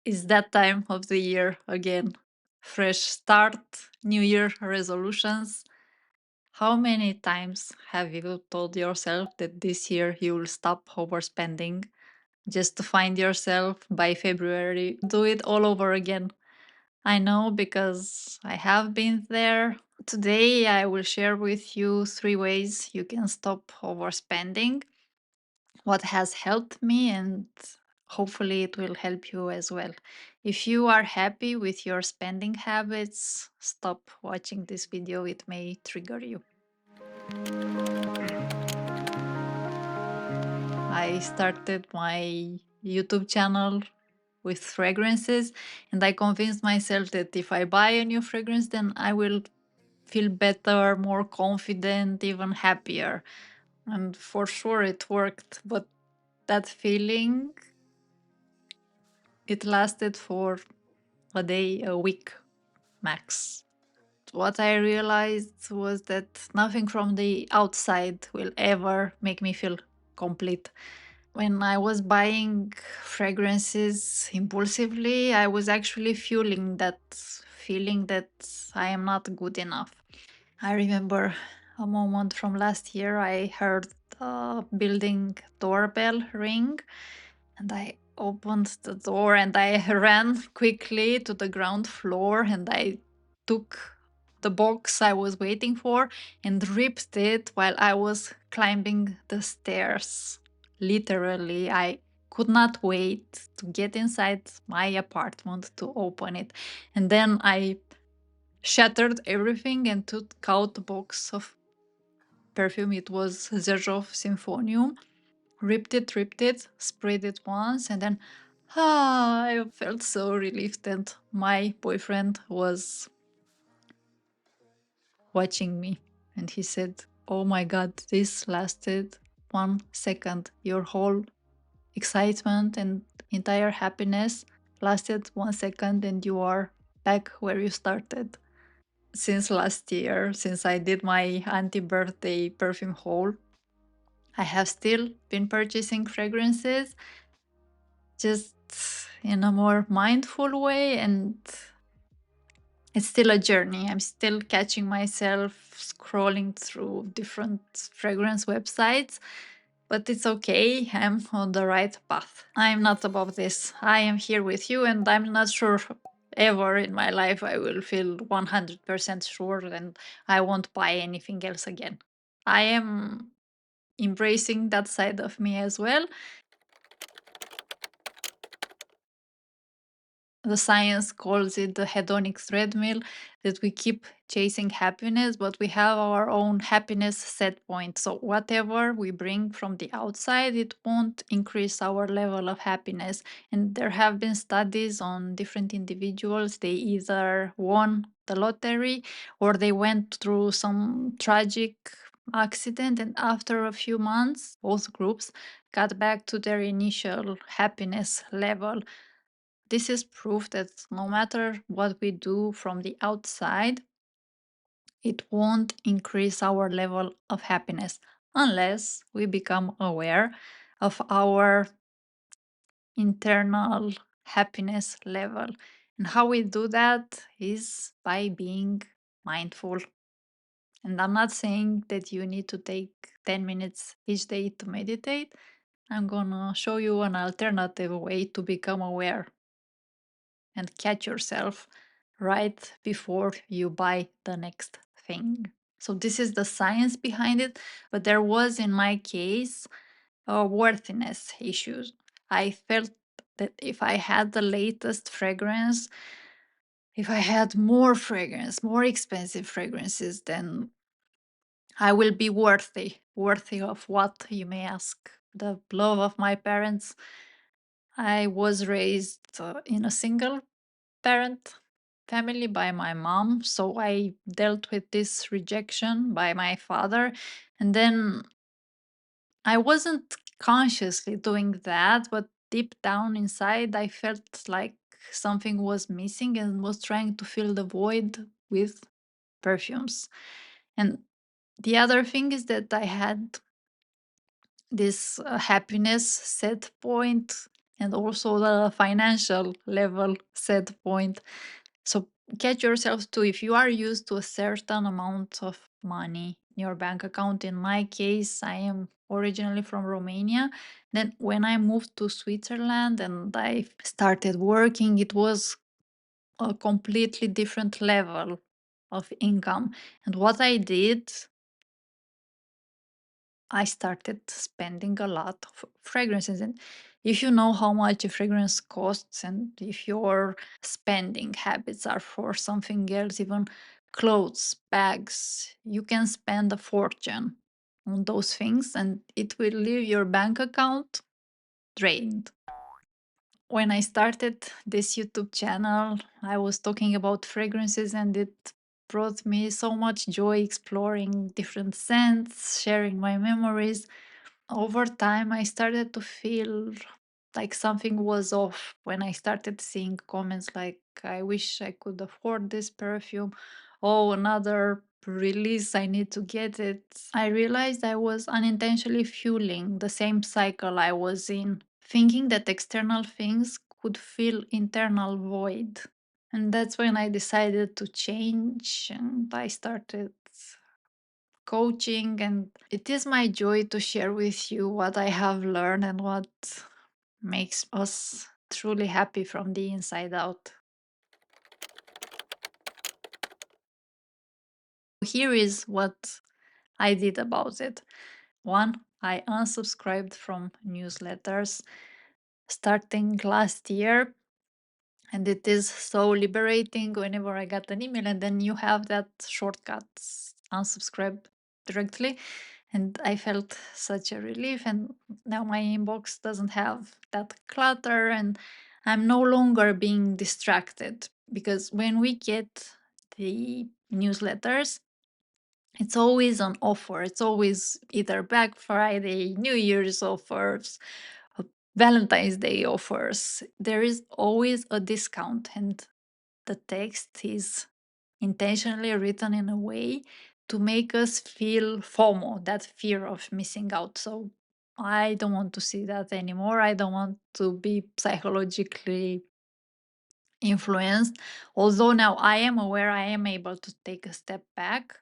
It's that time of the year again. Fresh start, New Year resolutions. How many times have you told yourself that this year you will stop overspending just to find yourself by February? Do it all over again. I know because I have been there. Today, I will share with you 3 ways you can stop overspending, what has helped me, and hopefully it will help you as well. If you are happy with your spending habits, stop watching this video, it may trigger you. I started my YouTube channel with fragrances, and I convinced myself that if I buy a new fragrance, then I will feel better, more confident, even happier. And for sure it worked, but that feeling, it lasted for a day, a week max. What I realized was that nothing from the outside will ever make me feel complete. When I was buying fragrances impulsively, I was actually fueling that feeling that I am not good enough. I remember a moment from last year. I heard the building doorbell ring, and I opened the door and I ran quickly to the ground floor and I took the box I was waiting for and ripped it while I was climbing the stairs. Literally, I could not wait to get inside my apartment to open it. And then I shattered everything and took out the box of perfume. It was Zerjov Symphonium. Ripped it, sprayed it once, and then I felt so relieved that my boyfriend was watching me. And he said, "Oh my god, this lasted 1 second. Your whole excitement and entire happiness lasted 1 second, and you are back where you started." Since last year, since I did my anti-birthday perfume haul, I have still been purchasing fragrances, just in a more mindful way, and it's still a journey. I'm still catching myself scrolling through different fragrance websites, but it's okay. I'm on the right path. I'm not above this. I am here with you, and I'm not sure ever in my life I will feel 100% sure and I won't buy anything else again. I am embracing that side of me as well. The science calls it the hedonic treadmill, that we keep chasing happiness, but we have our own happiness set point. So whatever we bring from the outside, it won't increase our level of happiness. And there have been studies on different individuals. They either won the lottery or they went through some tragic accident, and after a few months both groups got back to their initial happiness level. This is proof that no matter what we do from the outside, it won't increase our level of happiness unless we become aware of our internal happiness level. And how we do that is by being mindful. And I'm not saying that you need to take 10 minutes each day to meditate. I'm gonna show you an alternative way to become aware and catch yourself right before you buy the next thing. So, this is the science behind it, but there was, in my case, a worthiness issues. I felt that if I had the latest fragrance, if I had more fragrance, more expensive fragrances, then I will be worthy. Worthy of what, you may ask? The love of my parents. I was raised in a single parent family by my mom, so I dealt with this rejection by my father. And then I wasn't consciously doing that, but deep down inside, I felt like something was missing and was trying to fill the void with perfumes. And the other thing is that I had this happiness set point and also the financial level set point. So catch yourself too. If you are used to a certain amount of money in your bank account, in my case, I am originally from Romania. Then when I moved to Switzerland and I started working, it was a completely different level of income. And what I did, I started spending a lot of fragrances. And if you know how much a fragrance costs, and if your spending habits are for something else, even clothes, bags, you can spend a fortune on those things and it will leave your bank account drained. When I started this YouTube channel, I was talking about fragrances and it brought me so much joy exploring different scents, sharing my memories. Over time, I started to feel like something was off when I started seeing comments like, I wish I could afford this perfume. Oh, another release, I need to get it. I realized I was unintentionally fueling the same cycle I was in, thinking that external things could fill internal void. And that's when I decided to change and I started coaching, and it is my joy to share with you what I have learned and what makes us truly happy from the inside out. Here is what I did about it. One, I unsubscribed from newsletters starting last year. And it is so liberating whenever I got an email, and then you have that shortcut, unsubscribe directly. And I felt such a relief. And now my inbox doesn't have that clutter, and I'm no longer being distracted. Because when we get the newsletters, it's always on offer. It's always either Black Friday, New Year's offers, uh, Valentine's Day offers. There is always a discount, and the text is intentionally written in a way to make us feel FOMO, that fear of missing out. So I don't want to see that anymore. I don't want to be psychologically influenced. Although now I am aware, I am able to take a step back.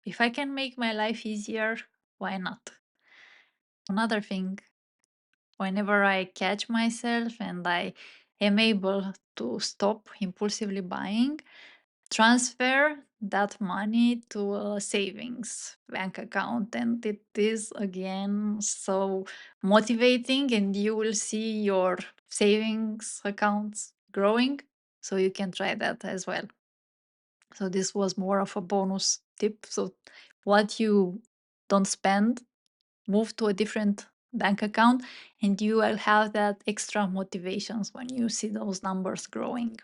If I can make my life easier, why not? Another thing, whenever I catch myself and I am able to stop impulsively buying, transfer that money to a savings bank account. And it is again so motivating, and you will see your savings accounts growing. So you can try that as well. So this was more of a bonus tip. So what you don't spend, move to a different bank account, and you will have that extra motivations when you see those numbers growing.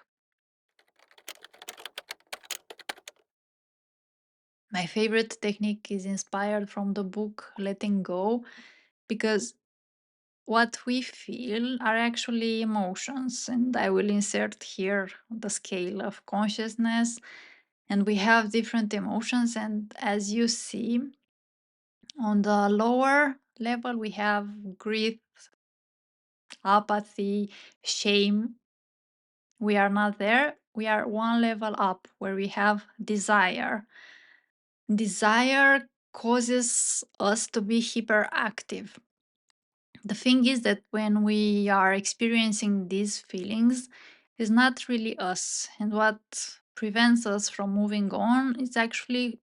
My favorite technique is inspired from the book Letting Go, because what we feel are actually emotions, and I will insert here the scale of consciousness. And we have different emotions, and as you see, on the lower level, we have grief, apathy, shame. We are not there. We are one level up where we have desire. Desire causes us to be hyperactive. The thing is that when we are experiencing these feelings, is not really us. And what prevents us from moving on is actually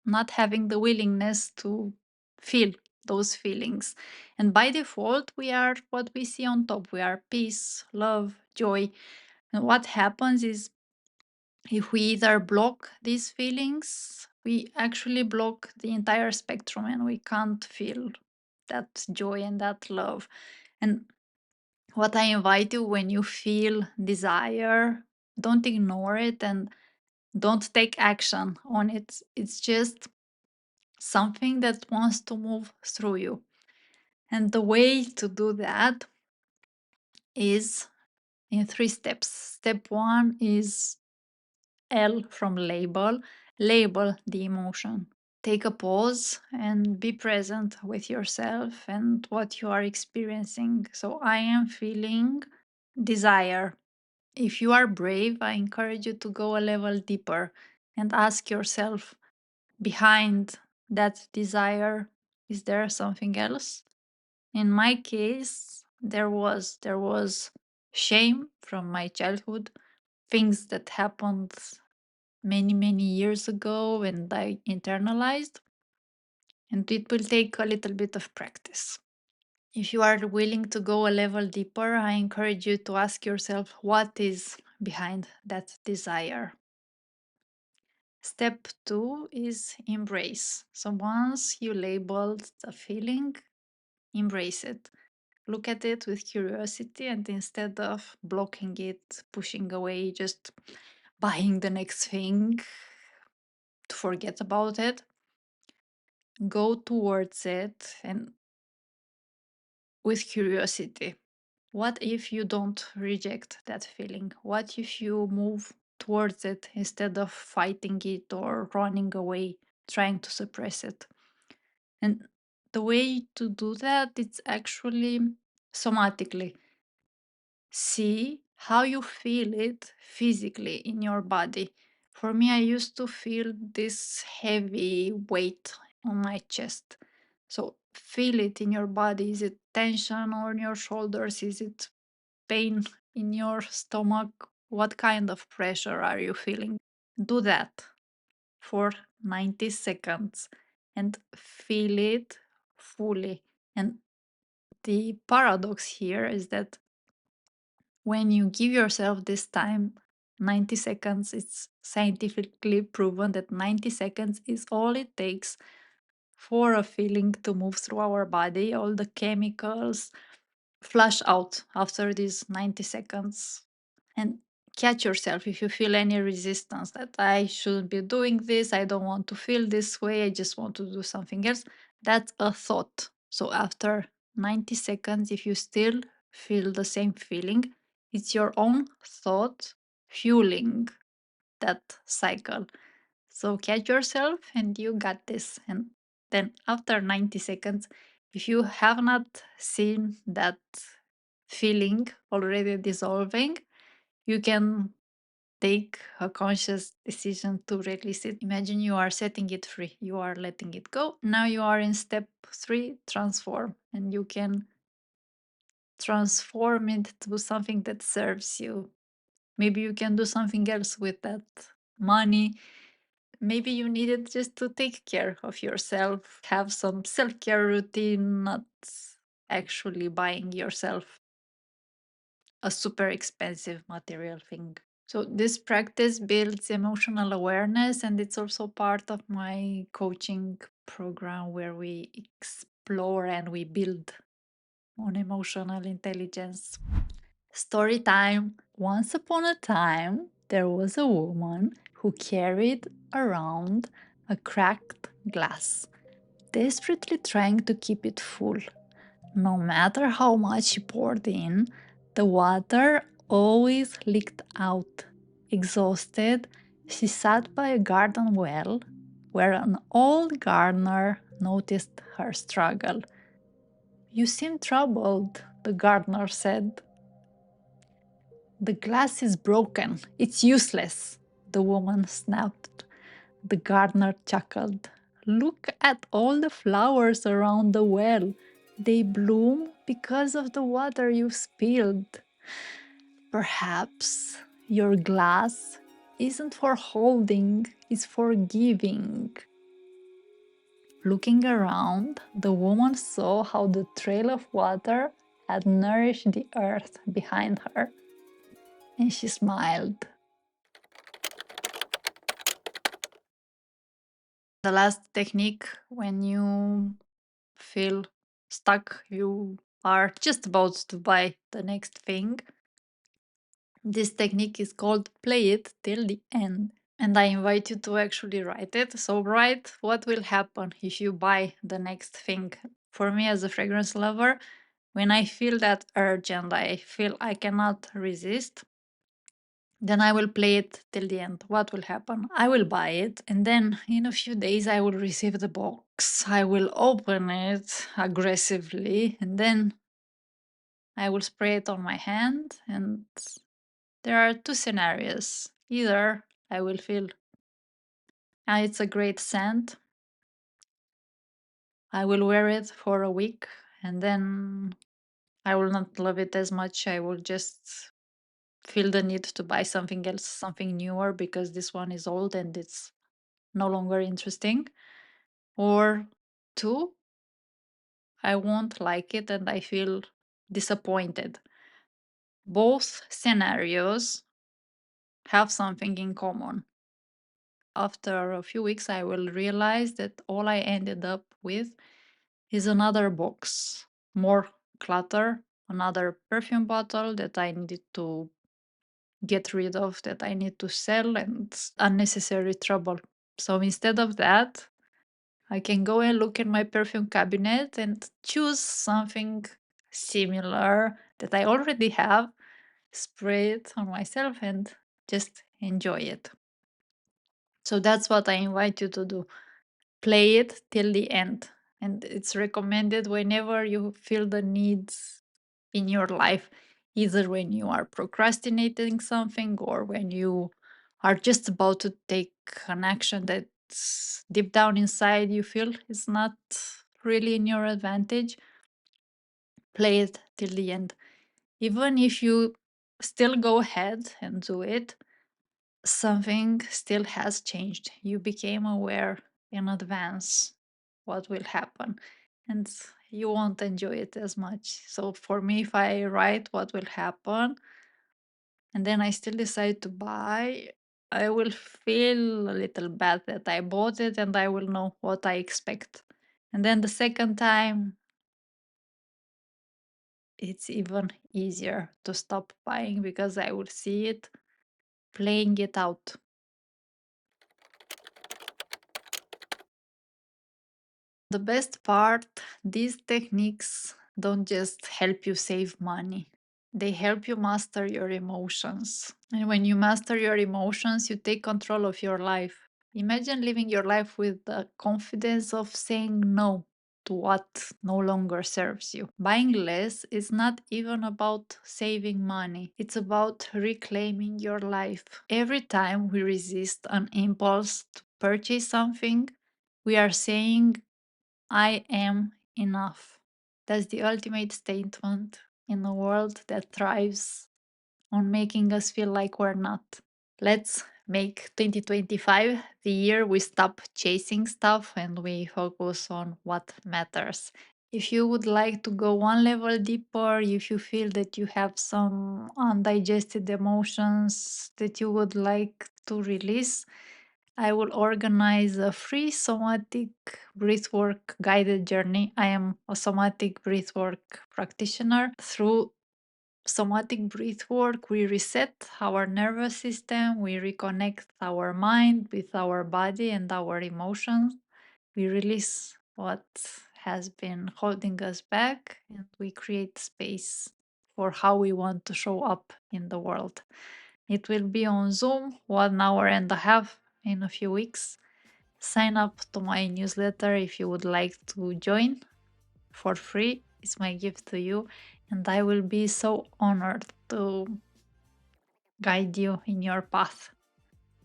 not having the willingness to feel those feelings. And by default, we are what we see on top. We are peace, love, joy. And what happens is, if we either block these feelings, we actually block the entire spectrum and we can't feel that joy and that love. And what I invite you, when you feel desire, don't ignore it and don't take action on it. It's just something that wants to move through you. And the way to do that is in three steps. Step one is L from label. Label the emotion. take a pause and be present with yourself and what you are experiencing. So, I am feeling desire. If you are brave, I encourage you to go a level deeper and ask yourself, behind that desire, is there something else? In my case, there was shame from my childhood, things that happened many years ago and I internalized, and it will take a little bit of practice. If you are willing to go a level deeper, I encourage you to ask yourself what is behind that desire. Step two is embrace. So once you labeled the feeling, embrace it. Look at it with curiosity, and instead of blocking it, pushing away, just buying the next thing to forget about it, go towards it and with curiosity. What if you don't reject that feeling? What if you move towards it instead of fighting it or running away, trying to suppress it? And the way to do that, it's actually somatically. See how you feel it physically in your body. For me, I used to feel this heavy weight on my chest. So feel it in your body. Is it tension on your shoulders? Is it pain in your stomach? What kind of pressure are you feeling? Do that for 90 seconds and feel it fully. And the paradox here is that when you give yourself this time, 90 seconds, it's scientifically proven that 90 seconds is all it takes for a feeling to move through our body. All the chemicals flush out after these 90 seconds. And catch yourself if you feel any resistance that I shouldn't be doing this, I don't want to feel this way, I just want to do something else. That's a thought. So after 90 seconds, if you still feel the same feeling, it's your own thought fueling that cycle. So catch yourself and you got this. And then after 90 seconds, if you have not seen that feeling already dissolving, you can take a conscious decision to release it. Imagine you are setting it free, you are letting it go. Now you are in step three, transform, and you can transform it to something that serves you. Maybe you can do something else with that money. Maybe you need it just to take care of yourself, have some self care routine, not actually buying yourself a super expensive material thing. So, this practice builds emotional awareness, and it's also part of my coaching program where we explore and we build on emotional intelligence. Story time. Once upon a time, there was a woman who carried around a cracked glass, desperately trying to keep it full. No matter how much she poured in, the water always leaked out. Exhausted, she sat by a garden well where an old gardener noticed her struggle. You seem troubled, the gardener said. The glass is broken. It's useless, the woman snapped. The gardener chuckled. Look at all the flowers around the well. They bloom because of the water you spilled. Perhaps your glass isn't for holding, it's for giving. Looking around, the woman saw how the trail of water had nourished the earth behind her, and she smiled. The last technique, when you feel stuck, you are just about to buy the next thing. This technique is called play it till the end. And I invite you to actually write it. So, write what will happen if you buy the next thing. For me, as a fragrance lover, when I feel that urge and I feel I cannot resist, Then I will play it till the end. What will happen? I will buy it, and then in a few days, I will receive the box. I will open it aggressively, and then I will spray it on my hand. And there are two scenarios. Either I will feel, it's a great scent, I will wear it for a week, and then I will not love it as much. I will just feel the need to buy something else, something newer, because this one is old and it's no longer interesting. Or two, I won't like it and I feel disappointed. Both scenarios have something in common. After a few weeks, I will realize that all I ended up with is another box, more clutter, another perfume bottle that I needed to get rid of, that I need to sell, and unnecessary trouble. So instead of that, I can go and look in my perfume cabinet and choose something similar that I already have, spray it on myself, and just enjoy it. So that's what I invite you to do. Play it till the end. And it's recommended whenever you feel the needs in your life, either when you are procrastinating something or when you are just about to take an action that deep down inside you feel is not really in your advantage. Play it till the end. Even if you still go ahead and do it, something still has changed. You became aware in advance what will happen, and you won't enjoy it as much. So for me, if I write what will happen and then I still decide to buy, I will feel a little bad that I bought it and I will know what I expect. And then the second time, it's even easier to stop buying because I will see it playing it out. The best part, these techniques don't just help you save money. They help you master your emotions. And when you master your emotions, you take control of your life. Imagine living your life with the confidence of saying no to what no longer serves you. Buying less is not even about saving money, it's about reclaiming your life. Every time we resist an impulse to purchase something, we are saying, I am enough. That's the ultimate statement in a world that thrives on making us feel like we're not. Let's make 2025 the year we stop chasing stuff and we focus on what matters. If you would like to go one level deeper, if you feel that you have some undigested emotions that you would like to release, I will organize a free somatic breathwork guided journey. I am a somatic breathwork practitioner. Through somatic breathwork, we reset our nervous system, we reconnect our mind with our body and our emotions, we release what has been holding us back, and we create space for how we want to show up in the world. It will be on Zoom, 1 hour and a half in a few weeks. Sign up to my newsletter if you would like to join for free. It's my gift to you, and I will be so honored to guide you in your path.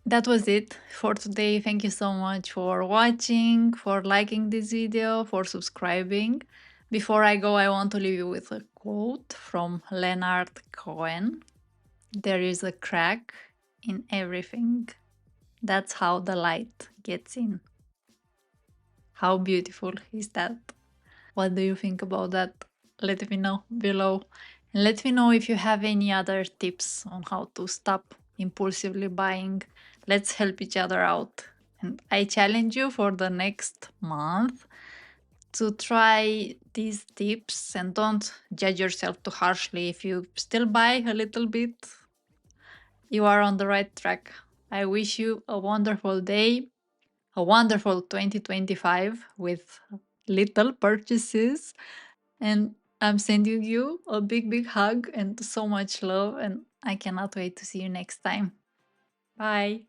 That was it for today. Thank you so much for watching, for liking this video, for subscribing. Before I go, I want to leave you with a quote from Leonard Cohen. There is a crack in everything. That's how the light gets in. How beautiful is that? What do you think about that? Let me know below. And let me know if you have any other tips on how to stop impulsively buying. Let's help each other out. And I challenge you for the next month to try these tips and don't judge yourself too harshly. If you still buy a little bit, you are on the right track. I wish you a wonderful day, a wonderful 2025 with little purchases, and I'm sending you a big, big hug and so much love, and I cannot wait to see you next time. Bye.